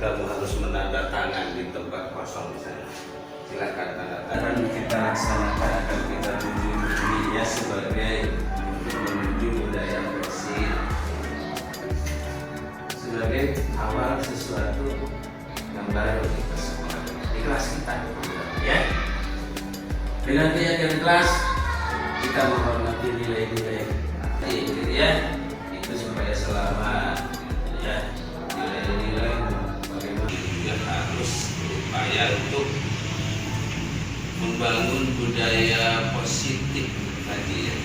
kamu harus menandatangan di tempat kosong di sana. Silakan tanda tangan. Akan kita laksanakan, akan kita tuju ya sebagai menuju budaya bersih, sebagai awal sesuatu yang baru kita semua. Ikhlas kita, ya. Dengan keyakinan kelas kita menghormati nilai-nilai, ya. Itu supaya selamat, ya. Nilai-nilai bagaimana juga harus berupaya untuk membangun budaya positif tadi, ya.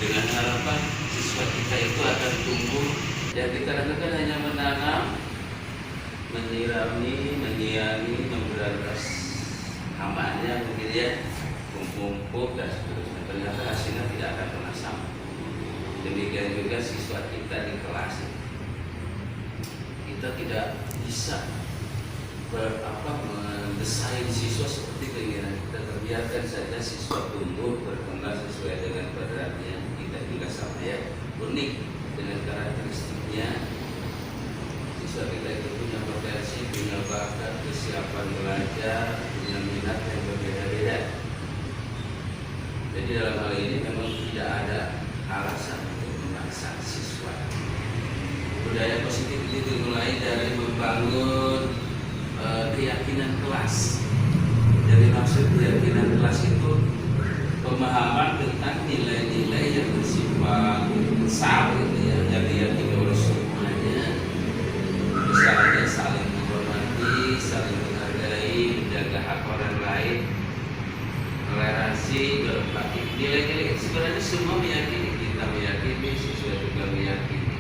Dengan harapan siswa kita itu akan tumbuh. Yang kita lakukan hanya menanam, menyirami, menyiangi, memberantas hamanya, mungkin ya, pupuk dan seterusnya. Ternyata hasilnya tidak akan pernah sama. Demikian juga siswa kita di kelas. Kita tidak bisa mendesain siswa seperti keinginan kita. Terbiarkan saja siswa tumbuh berkembang sesuai dengan kodratnya. Kita juga sama, ya, unik dengan karakteristiknya. Siswa kita itu punya potensi, punya bakat, kesiapan belajar, punya minat yang berbeda-beda. Jadi dalam hal ini memang tidak ada alasan untuk memaksa siswa. Budaya positif itu dimulai dari membangun keyakinan kelas. Jadi maksud keyakinan kelas itu pemahaman tentang nilai-nilai yang bersifat besar, gitu ya, yang diyakini oleh semuanya. Misalnya saling menghormati, saling menghargai, menjaga hak orang lain, toleransi, berempati. Nilai-nilai itu sebenarnya semua meyakini, kita meyakini, siswa juga meyakini.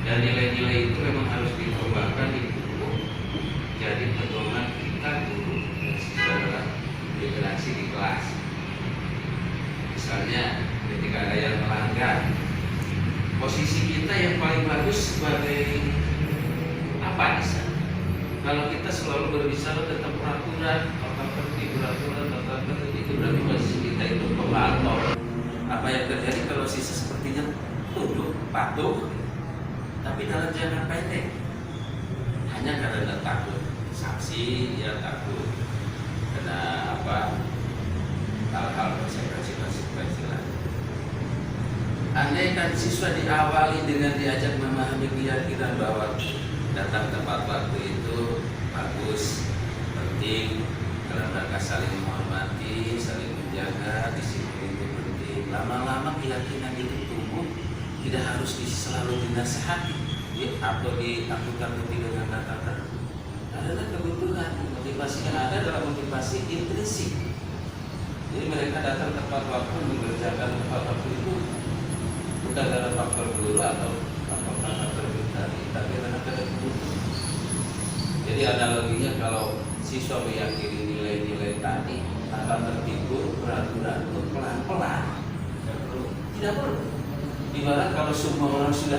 Dan nilai-nilai itu memang harus dikembangkan di buku. Jadi pedoman kita guru dan siswa dalam berinteraksi di kelas. Misalnya ketika ada yang melanggar, posisi kita yang paling bagus sebagai apa di sana? Kalau kita selalu berbicara tentang peraturan, tentang tertib peraturan, tentang tertib, itu berarti posisi kita itu pemantau. Apa yang terjadi kalau siswa sepertinya tunduk, patuh, tapi dalam jangka pendek hanya karena takut sanksi, ya, takut kena hal-hal konsekuensi lain. Andai kan siswa diawali dengan diajak memahami keyakinan bahwa datang tepat waktu itu bagus, penting, dalam rangka saling menghormati, saling menjaga, disiplin itu penting. Lama-lama keyakinan itu tumbuh, tidak harus selalu dinasihati, ya, atau ditakut-takuti dengan kata-kata. Karena kebutuhan, motivasi yang ada adalah motivasi intrinsik. Jadi mereka datang tepat waktu, mengerjakan tepat waktu itu bukan dalam faktor guru atau faktor pribadi, tapi karena kebutuhan. Jadi analoginya kalau siswa meyakini nilai-nilai tadi akan tertimbul peraturan untuk pelan-pelan, tidak perlu. Ibarat kalau semua orang sudah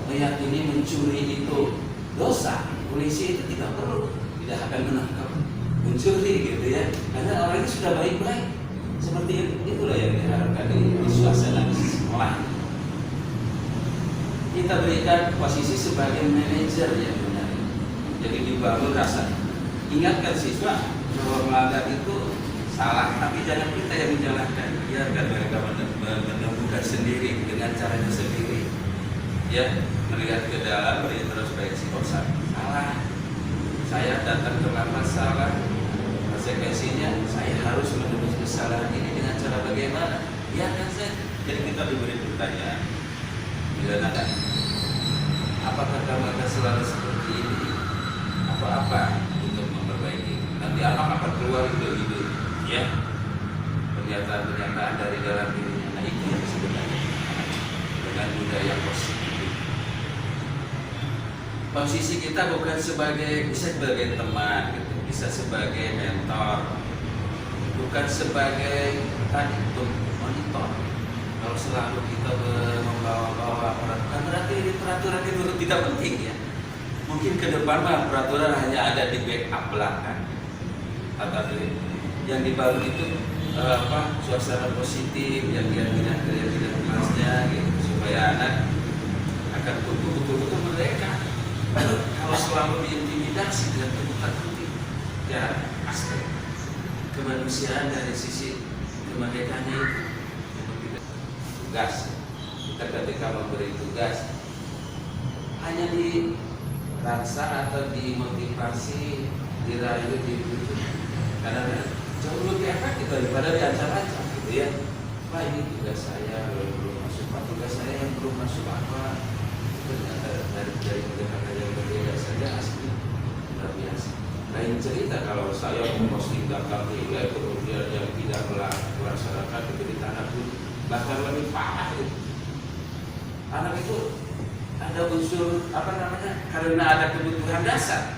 meyakini mencuri itu dosa, polisi itu tidak perlu, tidak akan menangkap mencuri, gitu ya, karena orang ini sudah baik-baik. Seperti itulah yang diharapkan di suasana di sekolah. Kita berikan posisi sebagai manajer yang benar. Jadi dibangun rasa. Ingatkan siswa bahwa melanggar itu salah, tapi jangan kita yang menjalankan. Biarkan mereka menemukan sendiri dengan caranya sendiri. Ya, melihat ke dalam, berintrospeksi, oh salah. Saya datang terlambat, salah. Konsekuensinya saya harus menebus kesalahan ini dengan cara bagaimana? Biarkan saja. Jadi kita diberi pertanyaan. Bila ada, apakah kamu akan selalu seperti ini? Apa-apa untuk memperbaiki. Nanti anak akan keluar ide-ide, ya, pernyataan-pernyataan dari dalam dirinya. Nah, itu yang sebenarnya dengan budaya positif. Posisi kita bukan bisa sebagai teman, gitu, bisa sebagai mentor, bukan sebagai tadi untuk monitor. Kalau selalu kita membawa-bawa peraturan, berarti peraturan itu tidak penting, ya. Mungkin ke depan peraturan hanya ada di backup belakang. Atau yang dibangun itu suasana positif, yang keyakinan kelasnya, gitu, supaya anak akan tumbuh betul-betul merdeka. Kalau selalu diintimidasi dan terbuka-buka, ya aspek kemanusiaan dari sisi kemerdekaannya itu tugas. Kita ketika memberi tugas hanya dirasa atau dimotivasi, dirayu, dibujuk, karena jauh lebih efektif daripada diancam-ancam gitu ya. Wah, ini tugas saya belum masuk, Pak, tugas saya yang belum masuk apa. Ternyata dari pendekatan yang berbeda saja asli luar biasa. Lain cerita kalau saya memposting daftar nilai kemudian yang tidak melaksanakan diberi tanda kutip, bahkan lebih parah itu. Anak itu ada unsur apa namanya, karena ada kebutuhan dasar.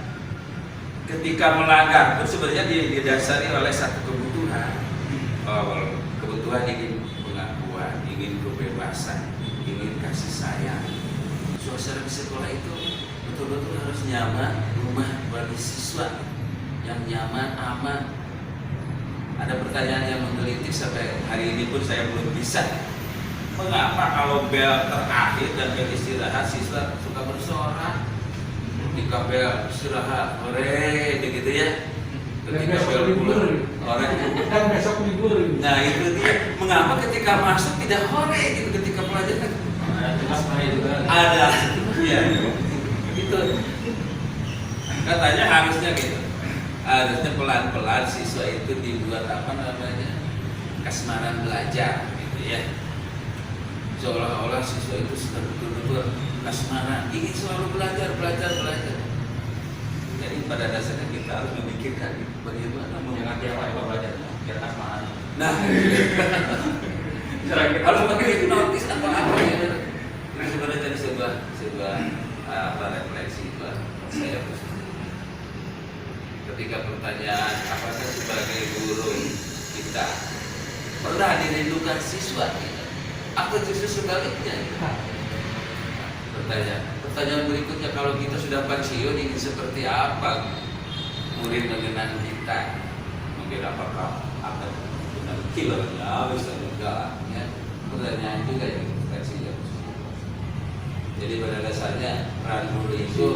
Ketika melanggar itu sebenarnya didasari oleh satu kebutuhan. Kebutuhan ingin pengakuan, ingin kebebasan, ingin kasih sayang. Suasana di sekolah itu betul-betul harus nyaman, rumah bagi siswa yang nyaman, aman. Ada pertanyaan yang menggelitik sampai hari ini pun saya belum bisa. Mengapa kalau bel terakhir dan bel istirahat siswa suka bersorak? Ketika bel istirahat, hore, begitu ya. Ketika bel pulang, hore. Kan besok libur. Nah itu dia. Mengapa ketika masuk tidak hore gitu ketika pelajaran? Ada, ya. Gitu. Katanya harusnya gitu. Harusnya pelan-pelan siswa itu dibuat apa namanya, kasmaran belajar, gitu ya. Seolah-olah siswa itu sudah betul-betul kasmaran, ingin selalu belajar. Jadi pada dasarnya kita harus memikirkan bagaimana Nanti apa yang belajar biar kasmaran. Nah, harus pakai hipnotis atau apa ya? Ini sebenarnya jadi sebuah refleksi buat saya. Ketika pertanyaan apakah sebagai guru kita pernah dirindukan siswa kita? Atau justru sebaliknya? Pertanyaan berikutnya, kalau kita sudah pensiun ingin seperti apa murid mengenang kita? Mungkin apakah akan dengan killernya bisa juga ya? Pertanyaan juga yang refleksinya. Jadi pada dasarnya peran guru itu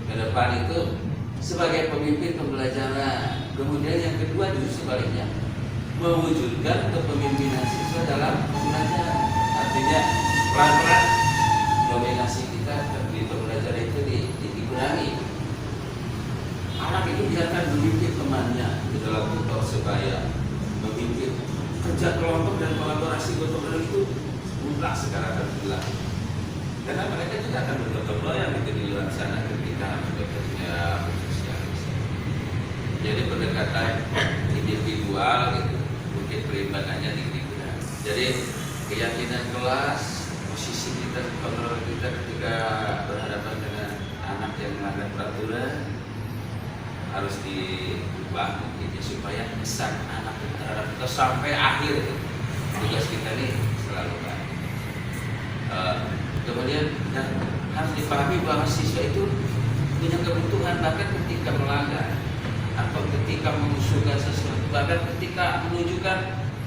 ke depan itu sebagai pemimpin pembelajaran. Kemudian yang kedua justru sebaliknya, mewujudkan kepemimpinan siswa dalam pembelajaran. Artinya pelan-pelan dominasi kita di pembelajaran itu dikurangi. Anak itu biarkan memimpin temannya di dalam tutor sebaya, memimpin kerja kelompok dan kolaborasi gotong royong itu mutlak sekarang akan hilang. Karena mereka juga akan bergotong royong itu di luar sana ketika bekerja bersosialisasi. Jadi pendekatan individual gitu, mungkin perimbangannya dikurangi. Jadi keyakinan kelas, posisi kita, kontrol kita ketika berhadapan dengan anak yang melanggar peraturan harus diubah mungkin supaya kesan anak terhadap kita sampai akhir tugas kita ini selalu baik. Kemudian harus dipahami bahwa siswa itu punya kebutuhan bahkan ketika melanggar atau ketika mengusulkan sesuatu, bahkan ketika menunjukkan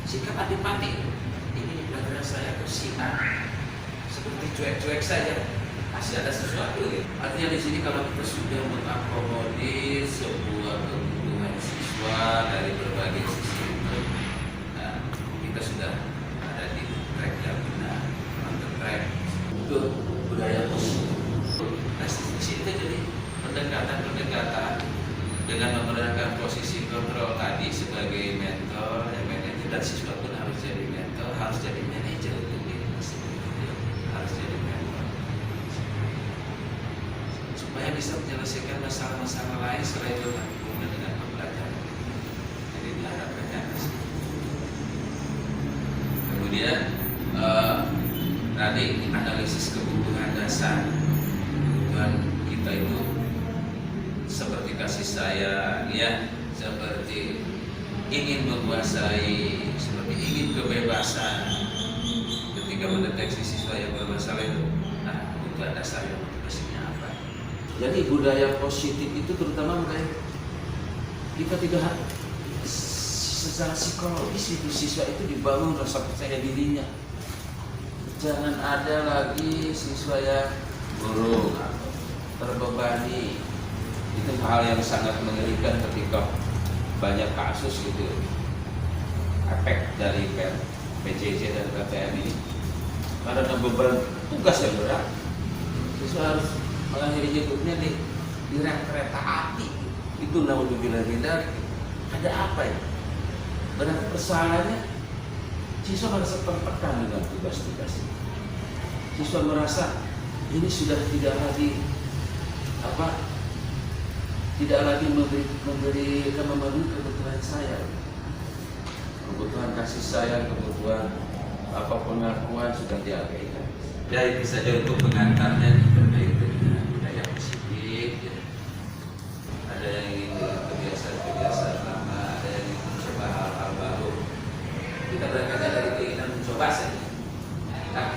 sikap antipati. Ini pelajaran saya ke si A, seperti cuek-cuek saja, masih ada sesuatu gitu. Artinya di sini kalau kita sudah mengakomodir sebuah kebutuhan siswa dari berbagai sisi itu, nah, kita sudah ada di track yang benar, on the track. Itu budaya positif. Restitusi itu jadi pendekatan dengan menggunakan posisi kontrol tadi sebagai mentor, manajer, dan siswa pun harus jadi mentor, harus jadi manajer untuk diri sendiri, harus jadi mentor supaya bisa menyelesaikan masalah-masalah lain selain berhubungan dengan pembelajaran. Jadi diharapkannya kemudian tadi analisis kebutuhan dasar. Kebutuhan kita itu seperti kasih sayang, ya, seperti ingin menguasai, seperti ingin kebebasan. Ketika mendeteksi siswa yang bermasalah itu, nah, kebutuhan dasar yang motivasinya apa? Jadi budaya positif itu terutama budaya kita tidak secara psikologis itu siswa itu dibangun rasa percaya dirinya. Jangan ada lagi siswa yang guru terbebani. Itu hal yang sangat mengerikan ketika banyak kasus gitu, efek dari PJJ dan PTM ini karena beban tugas yang berat. Siswa harus mengakhiri hidupnya di rel kereta api. Itu naudzubillah min dzalik. Ada apa ya? Berarti persoalannya siswa merasa tertekan dengan tugas-tugas ini. Siswa merasa ini sudah tidak lagi memenuhi kebutuhan saya, kebutuhan kasih sayang, kebutuhan pengakuan sudah diabaikan. Ya itu saja untuk pengantarnya terkait dengan budaya positif. Ya. Ada yang ingin dengan kebiasaan-kebiasaan lama, ada yang ingin mencoba hal-hal baru. Kita berangkatnya dari keinginan mencoba saja. Nah,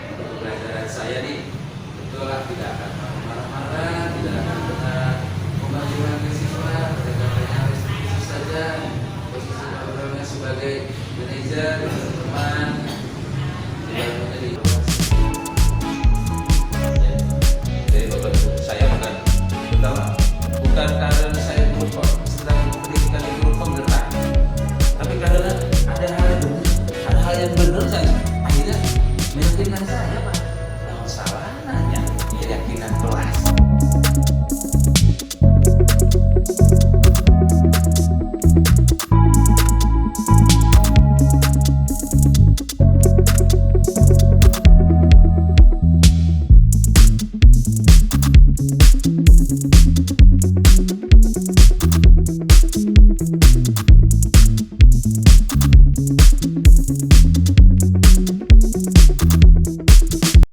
untuk pembelajaran saya nih, betul lah tidak akan marah-marah, tidak akan pernah pemanggilan ke siswa, mereka hanya restriksi saja. Posisi ngobrolnya sebagai manajer, teman, tidak menjadi. Jadi bapak saya bukan karena saya sedang pendidikan di guru penggerak, tapi karena ada hal yang benar saja. Akhirnya meyakinkan saya pak, nah, salah nanya keyakinan kelas.